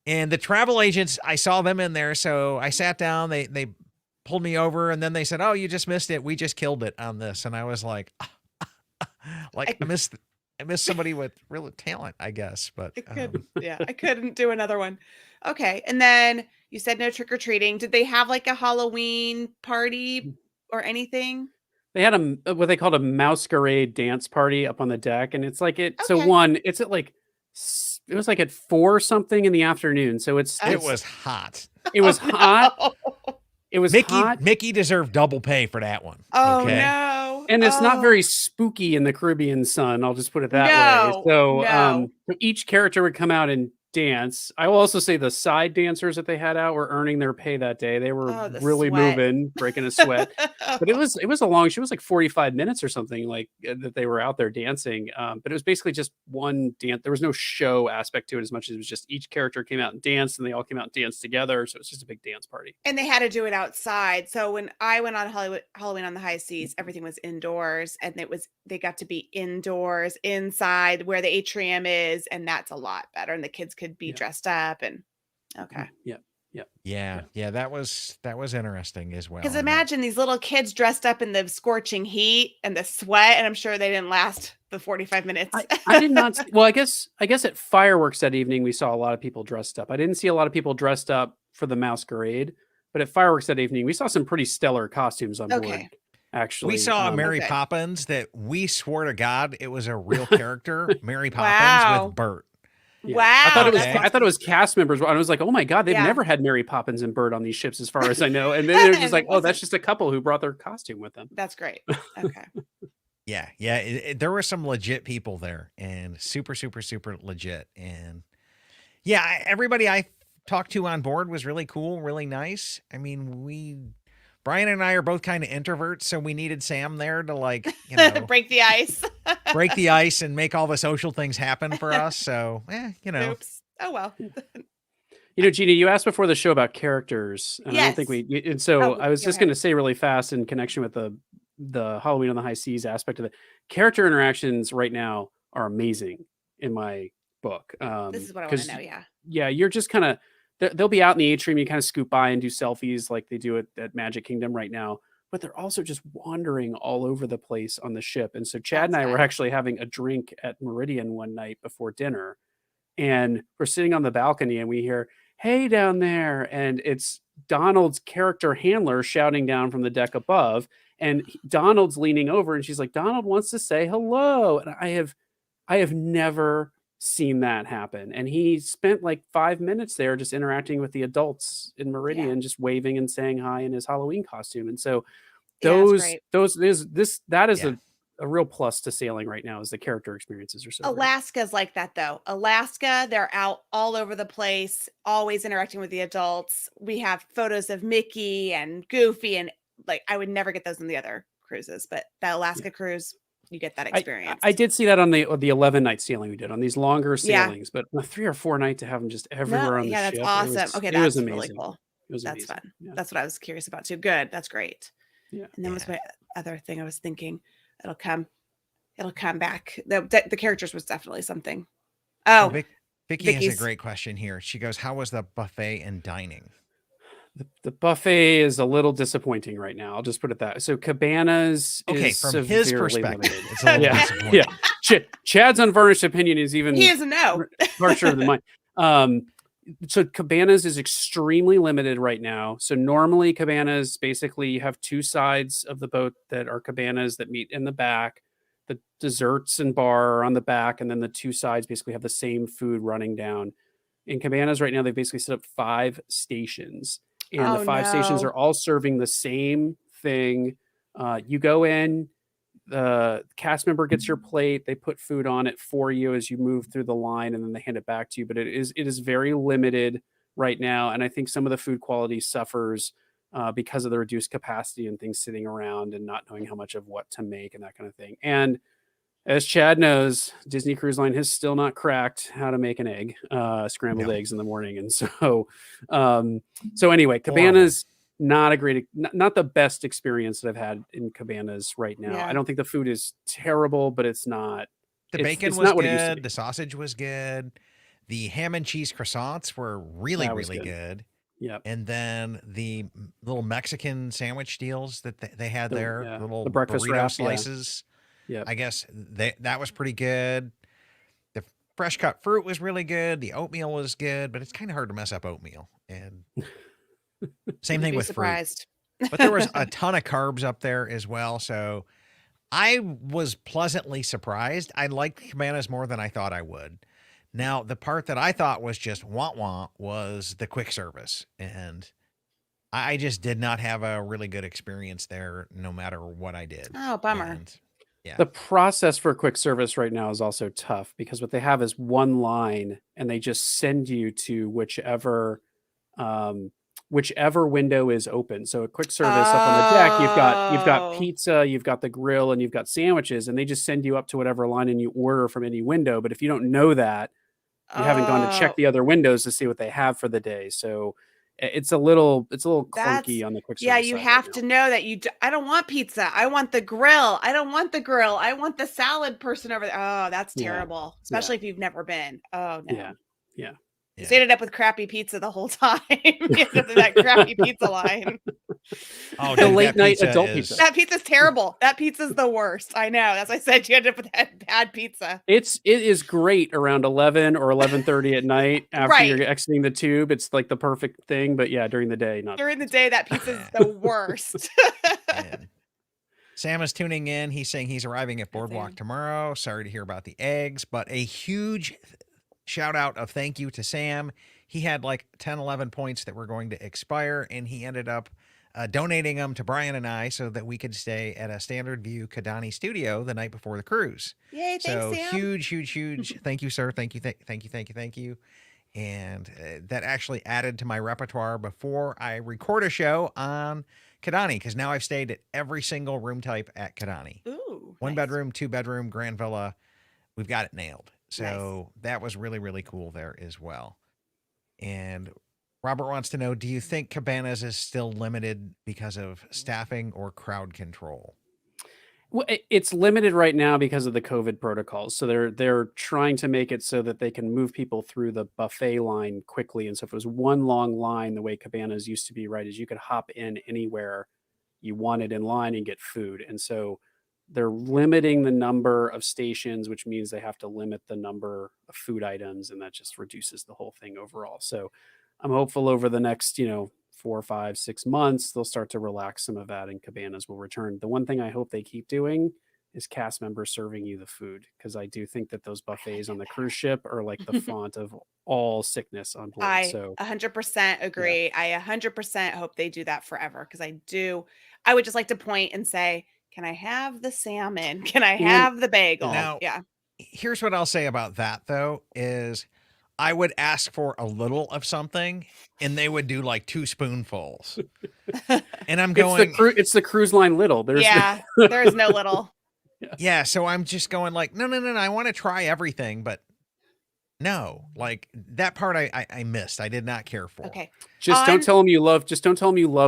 and the travel agents, I saw them in there. So I sat down, they pulled me over and then they said, "Oh, you just missed it. We just killed it on this." And I was like, I missed somebody with real talent, I guess. But I couldn't do another one. Okay. And then you said no trick or treating. Did they have like a Halloween party or anything? They had what they called a masquerade dance party up on the deck, and it's like it. So Okay. it's at like it was like at 4 something in the afternoon. So it was hot. It was hot. It was Mickey. hot. Mickey deserved double pay for that one. Oh okay? no. And it's not Oh. very spooky in the Caribbean sun. I'll just put it that No, way. So no. each character would come out and dance. I will also say the side dancers that they had out were earning their pay that day. They were Oh, the really sweat. moving, breaking a sweat. But it was a long. She was like 45 minutes or something like that they were out there dancing. But it was basically just one dance. There was no show aspect to it as much as it was just each character came out and danced, and they all came out and danced together. So it's just a big dance party. And they had to do it outside. So when I went on Halloween on the High Seas, everything was indoors, and they got to be indoors, inside where the atrium is, and that's a lot better. And the kids could be dressed up and okay. Yeah. That was interesting as well. Because imagine these little kids dressed up in the scorching heat and the sweat, and I'm sure they didn't last the 45 minutes. I did not. Well, I guess at fireworks that evening we saw a lot of people dressed up. I didn't see a lot of people dressed up for the masquerade, but at fireworks that evening we saw some pretty stellar costumes on board. Okay. Actually, we saw Mary Okay. Poppins that we swore to God it was a real character, Mary Poppins Wow. with Bert. Yeah. Wow. I thought it was. Okay. I thought it was cast members. And I was like, "Oh my god, they've Yeah. never had Mary Poppins and Bert on these ships, as far as I know." And then they're just And like, it "Oh, that's wasn't. just a couple who brought their costume with them." That's great. Okay. Yeah. There were some legit people there, and super, super, super legit. And yeah, everybody I talked to on board was really cool, really nice. I mean, Brian and I are both kind of introverts, so we needed Sam there to Break the ice. break the ice and make all the social things happen for us. So, Oops. Oh well. Gina, you asked before the show about characters, and I don't think Yes. and so Oh, I was go just ahead. going to say really fast in connection with the Halloween on the High Seas aspect of it. Character interactions right now are amazing in my book. This is what I want 'cause to know. Yeah. yeah, you're just kind of they'll be out in the atrium. You kind of scoop by and do selfies like they do at Magic Kingdom right now. But they're also just wandering all over the place on the ship. And so Chad and I were actually having a drink at Meridian one night before dinner, and we're sitting on the balcony and we hear, "Hey down there," and it's Donald's character handler shouting down from the deck above, and Donald's leaning over and she's like, "Donald wants to say hello." And I have never seen that happen. And he spent like 5 minutes there just interacting with the adults in Meridian, just waving and saying hi in his Halloween costume. And so Yeah, that's great. that is Yeah. a real plus to sailing right now, is the character experiences are so great. Alaska's like that though. Alaska, they're out all over the place, always interacting with the adults. We have photos of Mickey and Goofy, and like I would never get those on the other cruises, but the Alaska cruise, you get that experience. I did see that on the 11-night sailing we did on these longer Yeah. sailings, but a 3 or 4 night to have them just everywhere on the yeah, ship. that's awesome. Okay, it was that's amazing. really cool. It was That's amazing. fun. Yeah. That's what I was curious about too. Good. That's great. Yeah. And then was my other thing I was thinking. It'll come back. The characters was definitely something. Oh, Vicky has Vicky's. a great question here. She goes, "How was the buffet and dining?" The buffet is a little disappointing right now. I'll just put it that. So Cabanas Okay, is from his severely perspective, limited. it's a little Yeah, disappointing. yeah. Chad's unvarnished opinion is even he doesn't know. harsher than mine. So Cabanas is extremely limited right now. So normally Cabanas, basically you have 2 sides of the boat that are cabanas that meet in the back. the desserts and bar are on the back, and then the two sides basically have the same food running down. In Cabanas right now, they've basically set up 5 stations, and the Oh 5 stations no. are all serving the same thing. You go in, the cast member gets your plate, they put food on it for you as you move through the line, and then they hand it back to you. But it is very limited right now, and I think some of the food quality suffers because of the reduced capacity and things sitting around and not knowing how much of what to make and that kind of thing. And as Chad knows, Disney Cruise Line has still not cracked how to make an egg, scrambled No. eggs in the morning. And so, so anyway, Horrible. Cabanas, not a great, not the best experience that I've had in Cabanas right now. Yeah. I don't think the food is terrible, but it's not. The it's- bacon it's was not what it used to good. be. The sausage was good. The ham and cheese croissants were really, That was really good. good. Yep. And then the little Mexican sandwich deals that they had there, Yeah. little The breakfast burrito wrap, yeah. slices. Yep. I guess that was pretty good. The fresh cut fruit was really good. The oatmeal was good, but it's kind of hard to mess up oatmeal. And same thing Be with fruit. surprised. But there was a ton of carbs up there as well. So I was pleasantly surprised. I liked Cabanas more than I thought I would. Now, the part that I thought was just wah was the quick service. And I just did not have a really good experience there, no matter what I did. Oh, bummer. And The process for quick service right now is also tough because what they have is one line, and they just send you to whichever window is open. So a quick service up on the deck, you've got Oh. pizza, you've got the grill, and you've got sandwiches, and they just send you up to whatever line and you order from any window. But if you don't know that, you haven't gone to check the other windows to see what they have for the day. So it's a little clunky on the quick service. Yeah, you side have right to now. know that I don't want pizza. I want the grill. I don't want the grill. I want the salad person over there. Oh, that's Yeah. terrible. Especially if you've never been. Oh no. Yeah. Yeah. You ended up with crappy pizza the whole time. You ended up with that crappy pizza line. Oh, The dude, late that night pizza adult is- pizza. That pizza's terrible. That pizza's the worst. I know. As I said, you ended up with that bad pizza. It is great around 11 or 11:30 at night after Right. you're exiting the tube. It's like the perfect thing, but yeah, during the day, not. During the day, that pizza's the worst. And Sam is tuning in. He's saying he's arriving at Boardwalk Sam. tomorrow. Sorry to hear about the eggs, but a huge shout out of thank you to Sam. He had like 10, 11 points that were going to expire, and he ended up donating them to Brian and I so that we could stay at a Standard View Kidani studio the night before the cruise. Yay, thanks, So Sam. huge thank you, sir. Thank you. And that actually added to my repertoire before I record a show on Kidani, because now I've stayed at every single room type at Kidani. Ooh, One nice. bedroom, 2 bedroom, grand villa. We've got it nailed. So that was really, really cool there as well. And Robert wants to know, do you think Cabanas is still limited because of staffing or crowd control? Well, it's limited right now because of the COVID protocols. So they're trying to make it so that they can move people through the buffet line quickly. And so if it was one long line, the way Cabanas used to be, right, is you could hop in anywhere you wanted in line and get food. And so they're limiting the number of stations, which means they have to limit the number of food items, and that just reduces the whole thing overall. So I'm hopeful over the next, 4, 5, 6 months, they'll start to relax some of that and Cabanas will return. The one thing I hope they keep doing is cast members serving you the food, because I do think that those buffets on the cruise ship are like the font of all sickness on board. I So 100% agree. I 100% hope they do that forever, because I would just like to point and say, can I have the salmon? Can I have the bagel? Now- Yeah. Here's what I'll say about that, though, is I would ask for a little of something, and they would do like 2 spoonfuls. And I'm going, it's the cruise line little. There's Yeah. There's no little. yeah. So I'm just going like, no. I want to try everything, but no, like that part I missed. I did not care for. Okay. just don't tell them you love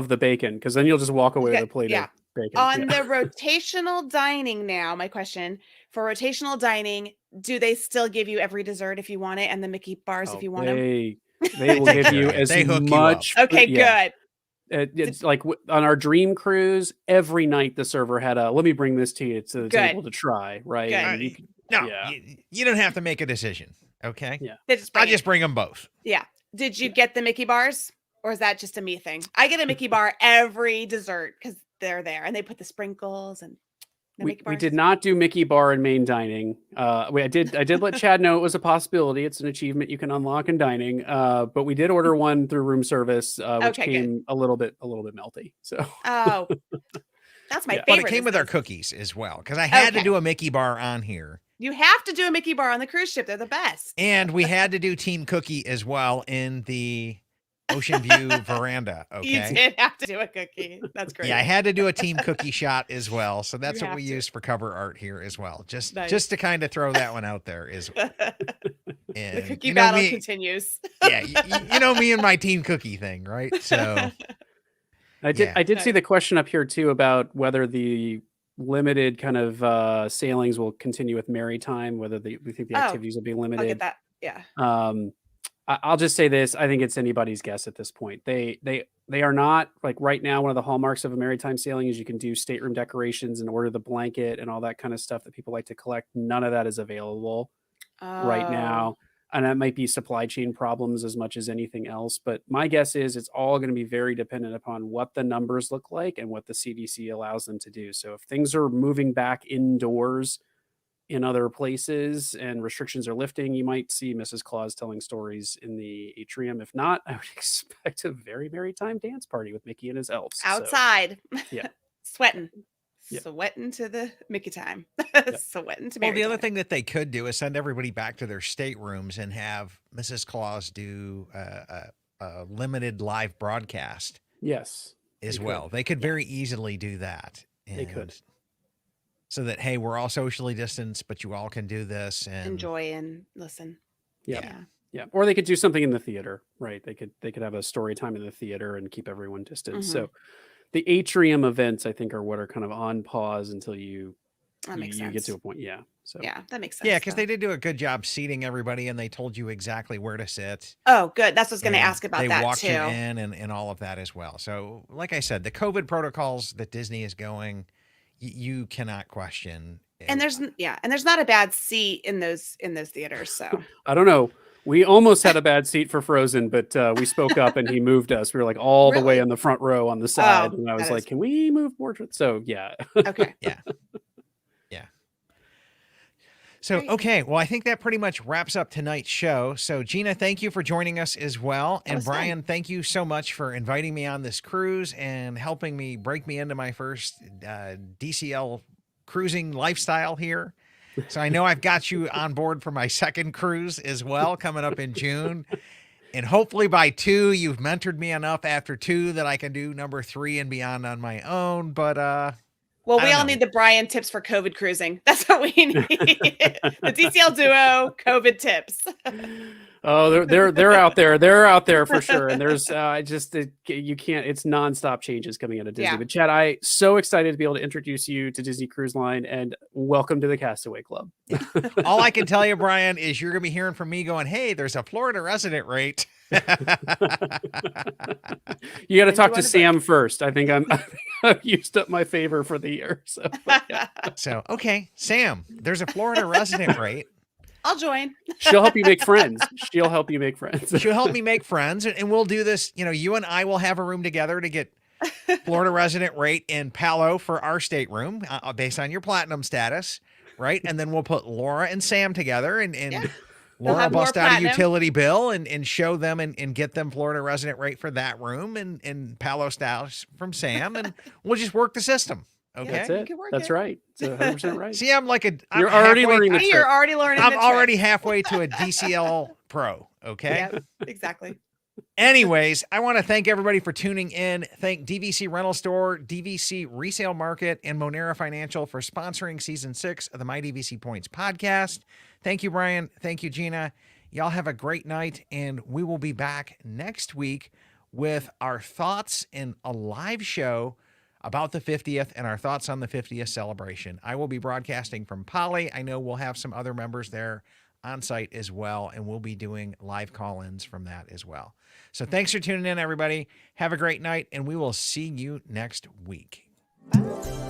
the bacon, because then you'll just walk away Okay, with a plate yeah. of bacon. On Yeah. the rotational dining now, my question for rotational dining, do they still give you every dessert if you want it, and the Mickey bars if you want them? They will give you as They hook you much. Okay, yeah. good. It's like on our dream cruise, every night the server had let me bring this to you to the Good. table to try, right? Good. And you can- No, yeah. you don't have to make a decision. Okay. Yeah. They just I'll bring it. just bring them both. Yeah. Did you get the Mickey bars, or is that just a me thing? I get a Mickey bar every dessert because they're there, and they put the sprinkles and No we Mickey we bars? did not do Mickey bar and main dining. I did let Chad know it was a possibility. It's an achievement you can unlock in dining. But we did order one through room service, which Okay, good. came a little bit melty. So Oh, that's my Yeah. But favorite. it came is with our those- cookies as well, because I had to Okay. do a Mickey bar on here. You have to do a Mickey bar on the cruise ship. They're the best. And we had to do Team Cookie as well in the Ocean View veranda. You Okay. did have to do a cookie. That's great. Yeah, I had to do a Team Cookie shot as well. So that's You what we have to. used for cover art here as well. Just Nice. to kind of throw that one out there is. The And cookie you know battle me, continues. yeah, you know me and my Team Cookie thing, right? So I did Yeah. see the question up here too about whether the limited kind of sailings will continue with maritime, whether we think the Oh, activities will be I'll limited. get that. Yeah. I'll just say this: I think it's anybody's guess at this point. They are not, like, right now. One of the hallmarks of a maritime sailing is you can do stateroom decorations and order the blanket and all that kind of stuff that people like to collect. None of that is available right Oh. now, and that might be supply chain problems as much as anything else. But my guess is it's all going to be very dependent upon what the numbers look like and what the CDC allows them to do. So if things are moving back indoors in other places and restrictions are lifting, you might see Mrs. Claus telling stories in the atrium. If not, I would expect a very maritime dance party with Mickey and his elves. So, Outside. yeah. Sweating. Yeah. Sweating to the Mickey time. Sweating to Well, Mary the other time. thing that they could do is send everybody back to their staterooms and have Mrs. Claus do a limited live broadcast Yes. as They well. could. They could very easily do that. They could. And So that, hey, we're all socially distanced, but you all can do this. And Enjoy and listen. Yeah. Yeah. Yeah. Or they could do something in the theater, right? They could have a story time in the theater and keep everyone distant. Mhm. So the atrium events, I think, are what are kind of on pause until you That makes you sense. get to a point. Yeah. So Yeah, that makes sense. Yeah, because though. they did do a good job seating everybody, and they told you exactly where to sit. Oh, good. That's what I was going to and ask about they that walked too. you in and all of that as well. So, like I said, the COVID protocols that Disney is going, you cannot question. And there's not a bad seat in those theaters. So I don't know. We almost had a bad seat for Frozen, but we spoke up and he moved us. We were like all the way Really? on the front row on the side. Oh, And I was that like, is- can we move more? So yeah. okay. So, Great. okay. Well, I think that pretty much wraps up tonight's show. So, Gina, thank you for joining us as well. And was fun. Brian, thank you so much for inviting me on this cruise and helping me break me into my first DCL cruising lifestyle here. So I know I've got you on board for my second cruise as well, coming up in June. And hopefully by 2, you've mentored me enough after 2 that I can do number 3 and beyond on my own. But Well, I we don't all know. need the Brian tips for COVID cruising. That's what we need. The DCL Duo COVID tips. Oh, they're out there. They're out there for sure. And there's you can't. It's nonstop changes coming out of Disney. Yeah. But Chad, I so excited to be able to introduce you to Disney Cruise Line and welcome to the Castaway Club. all I can tell you, Brian, is you're going to be hearing from me going, hey, there's a Florida resident rate. You got to Enjoy talk to the Sam first. I think I've used up my favor for the year. So but yeah. So, okay, Sam, there's a Florida resident rate. I'll join. She'll help you make friends. She'll help you make friends. She'll help me make friends, and we'll do this. You know, you and I will have a room together to get Florida resident rate in Palo for our stateroom based on your platinum status, right? And then we'll put Laura and Sam together, and Yeah. Laura have more bust out a platinum. utility bill and show them and get them Florida resident rate for that room and Palo status from Sam, and we'll just work the system. Okay. That's You it. can work That's it. right. It's 100% right. See, I'm You're already learning the You're trick. already learning. I'm the trick. already halfway to a DCL Pro. Okay. Yep, exactly. Anyways, I want to thank everybody for tuning in. Thank DVC Rental Store, DVC Resale Market, and Monera Financial for sponsoring season 6 of the My DVC Points podcast. Thank you, Brian. Thank you, Gina. Y'all have a great night, and we will be back next week with our thoughts in a live show about the 50th and our thoughts on the 50th celebration. I will be broadcasting from Poly. I know we'll have some other members there on site as well, and we'll be doing live call-ins from that as well. So thanks for tuning in, everybody. Have a great night, and we will see you next week. Bye.